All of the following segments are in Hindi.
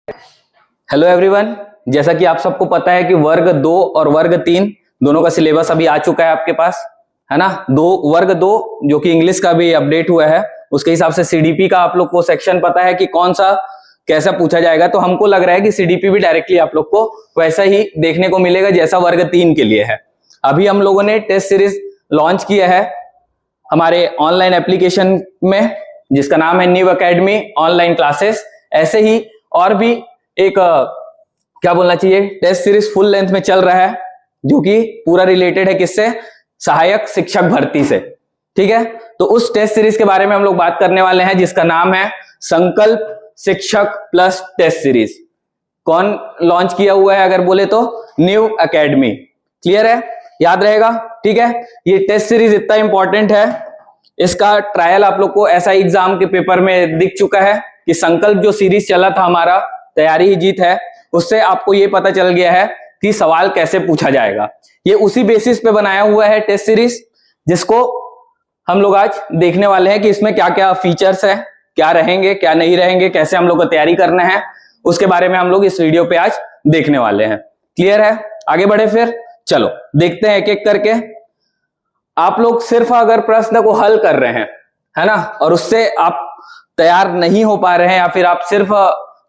हेलो एवरीवन, जैसा कि आप सबको पता है कि वर्ग 2 और वर्ग 3 दोनों का सिलेबस अभी आ चुका है आपके पास, है ना। वर्ग 2 जो कि इंग्लिश का भी अपडेट हुआ है, उसके हिसाब से सीडीपी का आप लोग को सेक्शन पता है कि कौन सा कैसा पूछा जाएगा। तो हमको लग रहा है कि सीडीपी भी डायरेक्टली आप लोग को वैसा ही देखने को मिलेगा जैसा वर्ग 3 के लिए है। अभी हम लोगों ने टेस्ट सीरीज लॉन्च किया है हमारे ऑनलाइन एप्लीकेशन में, जिसका नाम है न्यू एकेडमी ऑनलाइन क्लासेस। ऐसे ही और भी एक क्या बोलना चाहिए, टेस्ट सीरीज फुल लेंथ में चल रहा है, जो कि पूरा रिलेटेड है किससे, सहायक शिक्षक भर्ती से। ठीक है, तो उस टेस्ट सीरीज के बारे में हम लोग बात करने वाले हैं, जिसका नाम है Sankalp Shikshak plus test series. कौन लॉन्च किया हुआ है अगर बोले तो, न्यू एकेडमी। क्लियर है, याद रहेगा। ठीक है, ये टेस्ट सीरीज इतना इंपॉर्टेंट है, इसका ट्रायल आप लोग को एसआई एग्जाम के पेपर में दिख चुका है कि संकल्प जो सीरीज चला था हमारा, तैयारी ही जीत है, उससे आपको ये पता चल गया है कि सवाल कैसे पूछा जाएगा। ये उसी बेसिस पे बनाया हुआ है टेस्ट सीरीज, जिसको हम लोग आज देखने वाले हैं कि इसमें क्या क्या फीचर्स है, क्या रहेंगे क्या नहीं रहेंगे, कैसे हम लोग को तैयारी करना है, उसके बारे में हम लोग इस वीडियो पे आज देखने वाले हैं। क्लियर है, आगे बढ़े फिर, चलो देखते हैं एक एक करके। आप लोग सिर्फ अगर प्रश्न को हल कर रहे हैं, है ना, और उससे आप तैयार नहीं हो पा रहे हैं, या फिर आप सिर्फ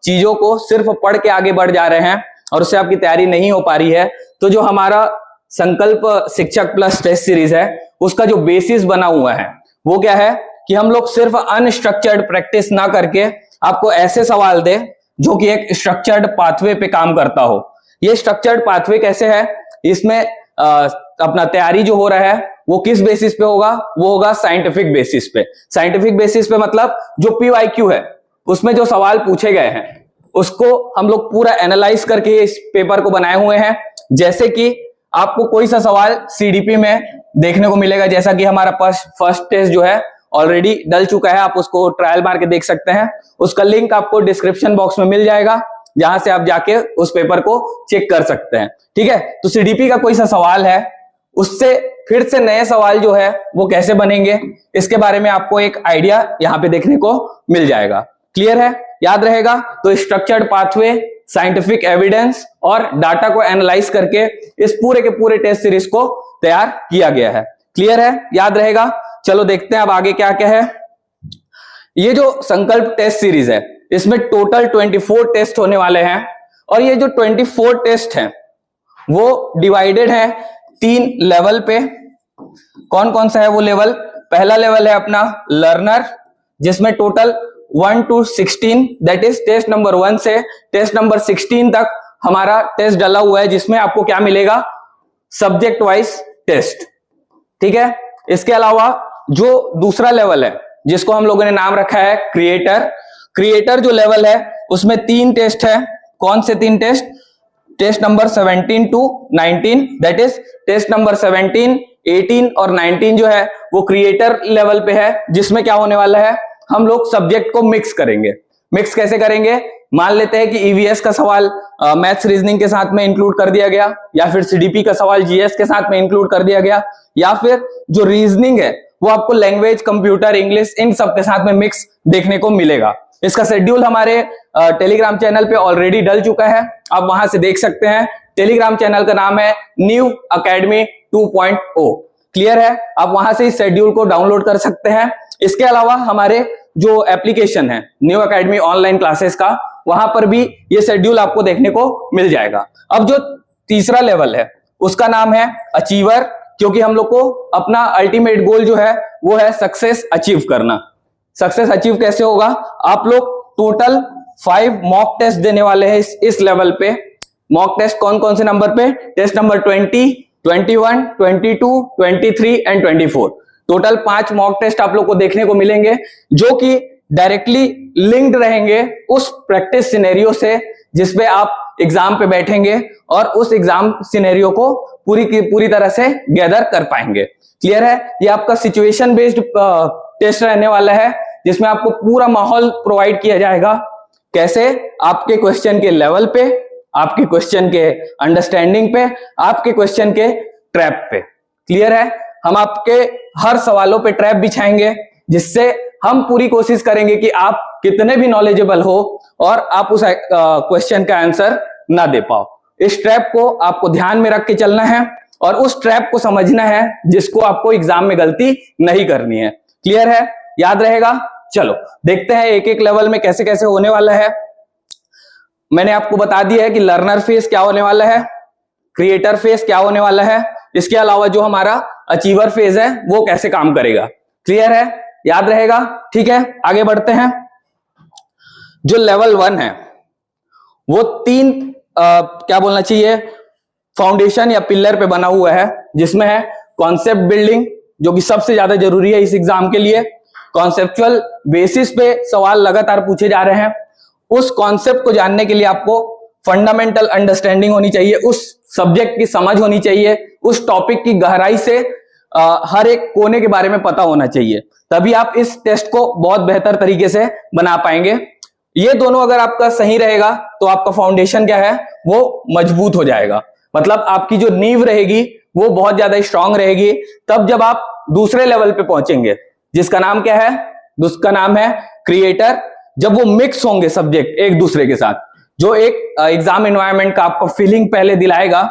चीजों को सिर्फ पढ़ के आगे बढ़ जा रहे हैं और उससे आपकी तैयारी नहीं हो पा रही है, तो जो हमारा संकल्प शिक्षक प्लस टेस्ट सीरीज है, उसका जो बेसिस बना हुआ है वो क्या है कि हम लोग सिर्फ अनस्ट्रक्चर्ड प्रैक्टिस ना करके आपको ऐसे सवाल दे जो कि एक स्ट्रक्चर्ड पाथवे पे काम करता हो। ये स्ट्रक्चर्ड पाथवे कैसे है, इसमें अपना तैयारी जो हो रहा है वो किस बेसिस पे होगा, वो होगा साइंटिफिक बेसिस पे। साइंटिफिक बेसिस पे मतलब जो पीवाईक्यू है, उसमें जो सवाल पूछे गए हैं उसको हम लोग पूरा एनालाइज करके इस पेपर को बनाए हुए हैं। जैसे कि आपको कोई सा सवाल सीडीपी में देखने को मिलेगा, जैसा कि हमारा फर्स्ट टेस्ट जो है ऑलरेडी डल चुका है, आप उसको ट्रायल मार के देख सकते हैं। उसका लिंक आपको डिस्क्रिप्शन बॉक्स में मिल जाएगा, जहां से आप जाके उस पेपर को चेक कर सकते हैं। ठीक है, तो सीडीपी का कोई सा सवाल है, उससे फिर से नए सवाल जो है वो कैसे बनेंगे, इसके बारे में आपको एक आइडिया यहां पे देखने को मिल जाएगा। क्लियर है, याद रहेगा। तो स्ट्रक्चर्ड पाथवे, साइंटिफिक एविडेंस और डाटा को एनालाइज करके इस पूरे के पूरे टेस्ट सीरीज को तैयार किया गया है। क्लियर है, याद रहेगा। चलो देखते हैं अब आगे क्या क्या है। ये जो संकल्प टेस्ट सीरीज है, इसमें टोटल 24 टेस्ट होने वाले हैं, और ये जो 24 टेस्ट हैं वो डिवाइडेड है 3 लेवल पे। कौन कौन सा है वो लेवल? पहला लेवल है अपना लर्नर, जिसमें total 1 to 16, that is test number 1 से टेस्ट नंबर 16 तक हमारा टेस्ट डला हुआ है, जिसमें आपको क्या मिलेगा, सब्जेक्ट वाइज टेस्ट। ठीक है, इसके अलावा जो दूसरा लेवल है, जिसको हम लोगों ने नाम रखा है क्रिएटर, क्रिएटर जो लेवल है उसमें 3 टेस्ट है। कौन से 3 test? Test number 17 to 19, that is test number 17, 18 और 19 जो है वो क्रिएटर लेवल पे है, जिसमें क्या होने वाला है, हम लोग सब्जेक्ट को मिक्स करेंगे। मिक्स कैसे करेंगे? मान लेते हैं कि ईवीएस का सवाल मैथ्स रीजनिंग के साथ में इंक्लूड कर दिया गया, या फिर सीडीपी का सवाल जीएस के साथ में इंक्लूड कर दिया गया, या फिर जो रीजनिंग है वो आपको लैंग्वेज, कंप्यूटर, इंग्लिश, इन सब के साथ में मिक्स देखने को मिलेगा। इसका शेड्यूल हमारे टेलीग्राम चैनल पे ऑलरेडी डल चुका है, आप वहां से देख सकते हैं। टेलीग्राम चैनल का नाम है न्यू एकेडमी 2.0। क्लियर है, आप वहां से इस शेड्यूल को डाउनलोड कर सकते हैं। इसके अलावा हमारे जो एप्लीकेशन है न्यू एकेडमी ऑनलाइन क्लासेस का, वहां पर भी ये शेड्यूल आपको देखने को मिल जाएगा। अब जो तीसरा लेवल है उसका नाम है अचीवर, क्योंकि हम लोग को अपना अल्टीमेट गोल जो है वो है सक्सेस अचीव करना। सक्सेस अचीव कैसे होगा? आप लोग टोटल 5 मॉक टेस्ट देने वाले हैं इस लेवल पे। मॉक टेस्ट कौन कौन से नंबर पे? Test number 20, 21, 22, 23 and 24। Total 5 mock test आप लोग को देखने को मिलेंगे, जो कि डायरेक्टली लिंक्ड रहेंगे उस प्रैक्टिस सिनेरियो से, जिसपे आप एग्जाम पे बैठेंगे और उस एग्जाम सिनेरियो को पूरी की पूरी तरह से गैदर कर पाएंगे। क्लियर है, ये आपका सिचुएशन बेस्ड टेस्ट रहने वाला है, जिसमें आपको पूरा माहौल प्रोवाइड किया जाएगा। कैसे? आपके क्वेश्चन के लेवल पे, आपके क्वेश्चन के अंडरस्टैंडिंग पे, आपके क्वेश्चन के ट्रैप पे। क्लियर है, हम आपके हर सवालों पे ट्रैप बिछाएंगे, जिससे हम पूरी कोशिश करेंगे कि आप कितने भी नॉलेजेबल हो और आप उस क्वेश्चन का आंसर ना दे पाओ। इस ट्रैप को आपको ध्यान में रख के चलना है और उस ट्रैप को समझना है जिसको आपको एग्जाम में गलती नहीं करनी है। क्लियर है? याद रहेगा? चलो देखते हैं एक एक लेवल में कैसे कैसे होने वाला है। मैंने आपको बता दिया है कि लर्नर फेज क्या होने वाला है, क्रिएटर फेज क्या होने वाला है, इसके अलावा जो हमारा अचीवर फेज है वो कैसे काम करेगा। क्लियर है? याद रहेगा? ठीक है, आगे बढ़ते हैं। जो लेवल 1 है वो 3 क्या बोलना चाहिए, फाउंडेशन या पिलर पे बना हुआ है, जिसमें है कॉन्सेप्ट बिल्डिंग, जो कि सबसे ज्यादा जरूरी है इस एग्जाम के लिए। कॉन्सेप्चुअल बेसिस पे सवाल लगातार पूछे जा रहे हैं। उस कॉन्सेप्ट को जानने के लिए आपको फंडामेंटल अंडरस्टैंडिंग होनी चाहिए, उस सब्जेक्ट की समझ होनी चाहिए, उस टॉपिक की गहराई से हर एक कोने के बारे में पता होना चाहिए, तभी आप इस टेस्ट को बहुत बेहतर तरीके से बना पाएंगे। ये दोनों अगर आपका सही रहेगा तो आपका फाउंडेशन क्या है वो मजबूत हो जाएगा, मतलब आपकी जो नींव रहेगी वो बहुत ज्यादा स्ट्रांग रहेगी। तब जब आप दूसरे लेवल पे पहुंचेंगे, जिसका नाम क्या है, उसका नाम है क्रिएटर, जब वो मिक्स होंगे सब्जेक्ट एक दूसरे के साथ, जो एक एग्जाम एनवायरनमेंट का आपको फीलिंग पहले दिलाएगा,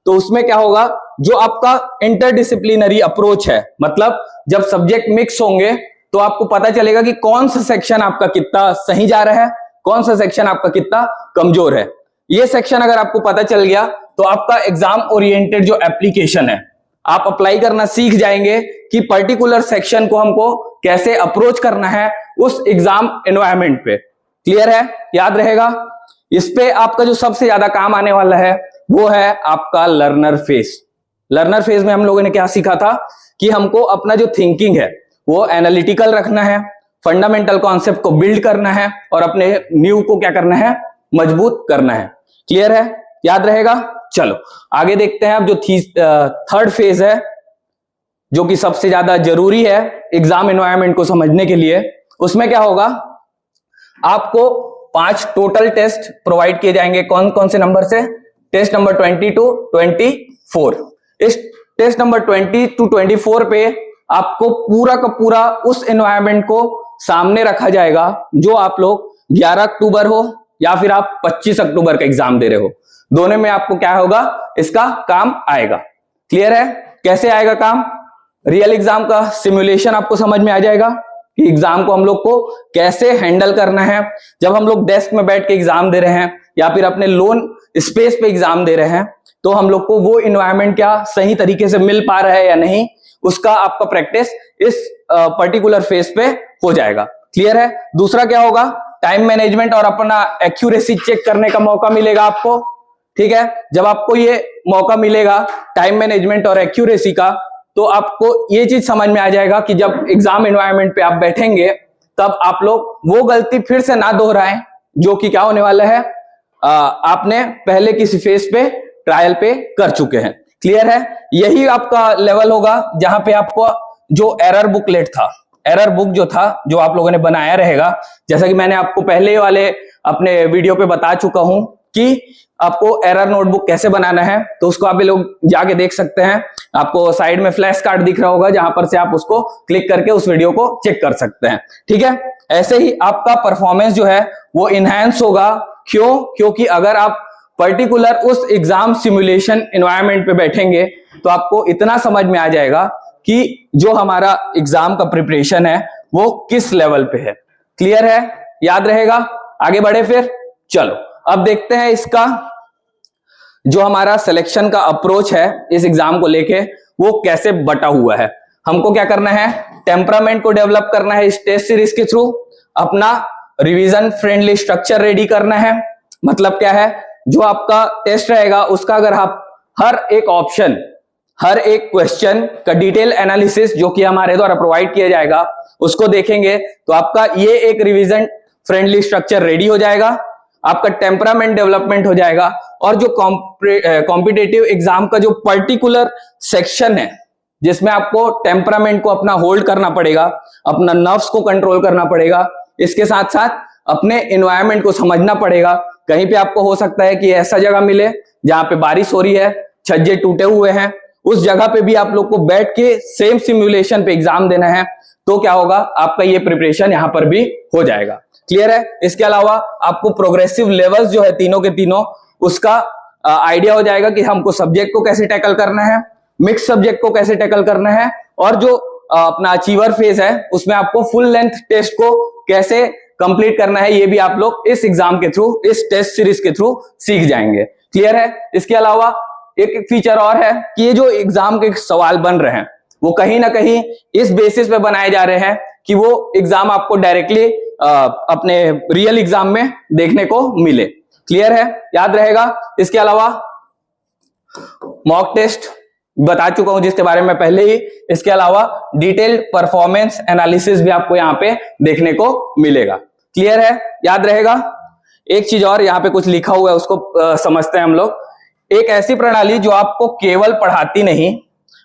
तो उसमें क्या होगा, जो आपका इंटरडिसिप्लिनरी अप्रोच है, मतलब जब सब्जेक्ट मिक्स होंगे तो आपको पता चलेगा कि कौन सा सेक्शन आपका कितना सही जा रहा है, कौन सा सेक्शन आपका कितना कमजोर है। ये सेक्शन अगर आपको पता चल गया तो आपका एग्जाम ओरिएंटेड जो एप्लीकेशन है, आप अप्लाई करना सीख जाएंगे कि पर्टिकुलर सेक्शन को हमको कैसे अप्रोच करना है उस एग्जाम एनवायरनमेंट पे। क्लियर है? याद रहेगा? इस पे आपका जो सबसे ज्यादा काम आने वाला है वो है आपका लर्नर फेज। लर्नर फेज में हम लोगों ने क्या सीखा था कि हमको अपना जो थिंकिंग है वो एनालिटिकल रखना है, फंडामेंटल कॉन्सेप्ट को बिल्ड करना है और अपने न्यू को क्या करना है, मजबूत करना है। क्लियर है? याद रहेगा? चलो आगे देखते हैं। अब जो थर्ड फेज है, जो कि सबसे ज्यादा जरूरी है एग्जाम एनवायरनमेंट को समझने के लिए, उसमें क्या होगा, आपको 5 टोटल टेस्ट प्रोवाइड किए जाएंगे। कौन कौन से नंबर से? Test number 20 to 24। इस टेस्ट नंबर 20 to 24 पे आपको पूरा का पूरा उस एनवायरनमेंट को सामने रखा जाएगा जो आप लोग 11 अक्टूबर हो या फिर आप 25 अक्टूबर का एग्जाम दे रहे हो, दोनों में आपको क्या होगा, इसका काम आएगा। क्लियर है? कैसे आएगा काम? रियल एग्जाम का सिमुलेशन आपको समझ में आ जाएगा कि एग्जाम को हम लोग को कैसे हैंडल करना है। जब हम लोग डेस्क में बैठ के एग्जाम दे रहे हैं या फिर अपने लोन स्पेस पे एग्जाम दे रहे हैं, तो हम लोग को वो इन्वायरमेंट क्या सही तरीके से मिल पा रहा है या नहीं, उसका आपका प्रैक्टिस इस पर्टिकुलर फेज पे हो जाएगा। क्लियर है? दूसरा क्या होगा, टाइम मैनेजमेंट और अपना एक्यूरेसी चेक करने का मौका मिलेगा आपको। ठीक है? जब आपको ये मौका मिलेगा टाइम मैनेजमेंट और एक्यूरेसी का, तो आपको ये चीज समझ में आ जाएगा कि जब एग्जाम एनवायरनमेंट पे आप बैठेंगे तब आप लोग वो गलती फिर से ना दोहराएं जो कि क्या होने वाला है, आपने पहले किसी फेज पे ट्रायल पे कर चुके हैं। क्लियर है? यही आपका लेवल होगा जहां पे आपको जो एरर बुकलेट था, एरर बुक जो था, जो आप लोगों ने बनाया रहेगा, जैसा कि मैंने आपको पहले वाले अपने वीडियो पे बता चुका हूं कि आपको एरर नोटबुक कैसे बनाना है, तो उसको आप लोग जाके देख सकते हैं। आपको साइड में फ्लैश कार्ड दिख रहा होगा जहां पर से आप उसको क्लिक करके उस वीडियो को चेक कर सकते हैं। ठीक है? ऐसे ही आपका परफॉर्मेंस जो है वो इनहैंस होगा। क्यों? क्योंकि अगर आप पर्टिकुलर उस एग्जाम सिमुलेशन एनवायरनमेंट पे बैठेंगे तो आपको इतना समझ में आ जाएगा कि जो हमारा एग्जाम का प्रिपरेशन है वो किस लेवल पे है। क्लियर है? याद रहेगा? आगे बढ़े फिर। चलो अब देखते हैं इसका जो हमारा सिलेक्शन का अप्रोच है इस एग्जाम को लेके वो कैसे बटा हुआ है। हमको क्या करना है, टेम्परामेंट को डेवलप करना है इस टेस्ट सीरीज के थ्रू, अपना रिवीजन फ्रेंडली स्ट्रक्चर रेडी करना है। मतलब क्या है, जो आपका टेस्ट रहेगा उसका अगर आप हर एक ऑप्शन, हर एक क्वेश्चन का डिटेल एनालिसिस जो कि हमारे द्वारा प्रोवाइड किया जाएगा उसको देखेंगे तो आपका ये एक रिवीजन फ्रेंडली स्ट्रक्चर रेडी हो जाएगा, आपका टेम्परामेंट डेवलपमेंट हो जाएगा और जो कॉम्पिटिटिव एग्जाम का जो पर्टिकुलर सेक्शन है जिसमें आपको टेम्परामेंट को अपना होल्ड करना पड़ेगा, अपना नर्व्स को कंट्रोल करना पड़ेगा, इसके साथ साथ अपने एनवायरनमेंट को समझना पड़ेगा। कहीं पे आपको हो सकता है कि ऐसा जगह मिले जहां पे बारिश हो रही है, छज्जे टूटे हुए हैं, उस जगह पे भी आप लोग को बैठ के सेम सिमुलेशन पे एग्जाम देना है, तो क्या होगा, आपका ये प्रिपरेशन यहां पर भी हो जाएगा। क्लियर है। इसके अलावा आपको प्रोग्रेसिव लेवल्स जो है तीनों के तीनों, उसका आइडिया हो जाएगा कि हमको सब्जेक्ट को कैसे टैकल करना है, मिक्स सब्जेक्ट को कैसे टैकल करना है, और जो अपना अचीवर फेज है उसमें आपको फुल लेंथ टेस्ट को कैसे कंप्लीट करना है, ये भी आप लोग इस एग्जाम के थ्रू, इस टेस्ट सीरीज के थ्रू सीख जाएंगे। क्लियर है। इसके अलावा एक फीचर और है कि ये जो एग्जाम के सवाल बन रहे हैं वो कहीं ना कहीं इस बेसिस पे बनाए जा रहे हैं कि वो एग्जाम आपको डायरेक्टली अपने रियल एग्जाम में देखने को मिले। क्लियर है, याद रहेगा। इसके अलावा मॉक टेस्ट बता चुका हूं जिसके बारे में पहले ही। इसके अलावा डिटेल्ड परफॉर्मेंस एनालिसिस भी आपको यहां पे देखने को मिलेगा। क्लियर है, याद रहेगा। एक चीज और यहां पे कुछ लिखा हुआ है, उसको समझते हैं हम लोग। एक ऐसी प्रणाली जो आपको केवल पढ़ाती नहीं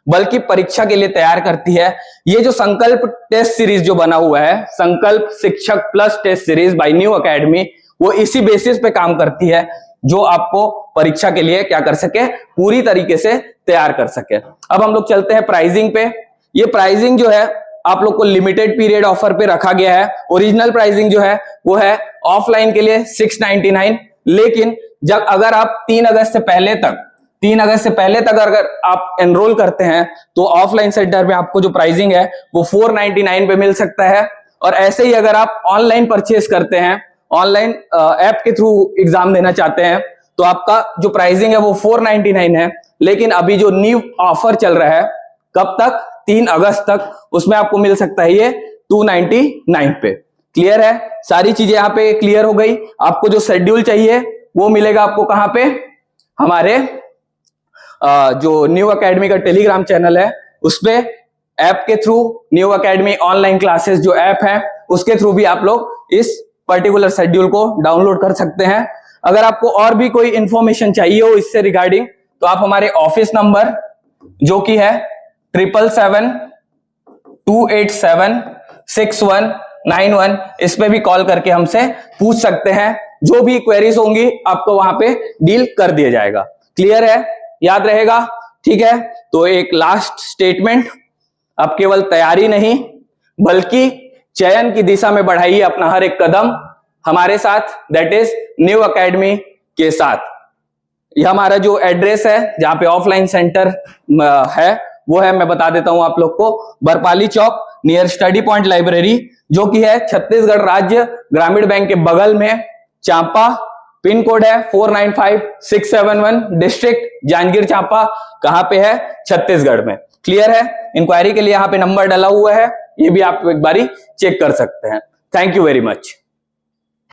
बल्कि परीक्षा के लिए तैयार करती है। ये जो संकल्प टेस्ट सीरीज जो बना हुआ है, Sankalp Shikshak plus test series by new academy, वो इसी बेसिस पे काम करती है जो आपको परीक्षा के लिए क्या कर सके, पूरी तरीके से तैयार कर सके। अब हम लोग चलते हैं प्राइसिंग पे। ये प्राइसिंग जो है आप लोग को लिमिटेड पीरियड ऑफर पे रखा गया है। ओरिजिनल प्राइसिंग जो है वो है ऑफलाइन के लिए 699, लेकिन जब अगर आप 3 अगस्त से पहले तक अगर आप एनरोल करते हैं तो ऑफलाइन सेंटर में आपको जो प्राइसिंग है वो 499 पे मिल सकता है। और ऐसे ही अगर आप ऑनलाइन परचेस करते हैं, ऑनलाइन ऐप के थ्रू एग्जाम देना चाहते हैं, तो आपका जो प्राइसिंग है वो 499 है। लेकिन अभी जो न्यू ऑफर चल रहा है, कब तक, 3 अगस्त तक, उसमें आपको मिल सकता है ये 299 पे। क्लियर है, सारी चीजें यहाँ पे क्लियर हो गई। आपको जो शेड्यूल चाहिए वो मिलेगा आपको कहां पे, हमारे जो न्यू एकेडमी का टेलीग्राम चैनल है उस पे, ऐप के through new academy online classes जो ऐप है उसके थ्रू भी आप लोग इस पर्टिकुलर शेड्यूल को डाउनलोड कर सकते हैं। अगर आपको और भी कोई इंफॉर्मेशन चाहिए हो इससे रिगार्डिंग, तो आप हमारे ऑफिस नंबर जो कि है 777-287-6191, इस पे भी कॉल करके हमसे पूछ सकते हैं। जो भी क्वेरीज होंगी आपको वहां पे डील कर दिया जाएगा। क्लियर है, याद रहेगा। ठीक है, तो एक लास्ट स्टेटमेंट, अब केवल तैयारी नहीं बल्कि चयन की दिशा में बढ़ाइए अपना हर एक कदम हमारे साथ, दैट इज न्यू एकेडमी के साथ। यह हमारा जो एड्रेस है जहां पे ऑफलाइन सेंटर है वो है, मैं बता देता हूं आप लोग को, बरपाली चौक नियर स्टडी पॉइंट लाइब्रेरी, जो कि है छत्तीसगढ़ राज्य ग्रामीण बैंक के बगल में, चांपा। पिन कोड है 495671, डिस्ट्रिक्ट जांजगीर चांपा। कहां पे है, छत्तीसगढ़ में। क्लियर है। इंक्वायरी के लिए यहाँ पे नंबर डाला हुआ है, ये भी आप एक बारी चेक कर सकते हैं। Thank you very much.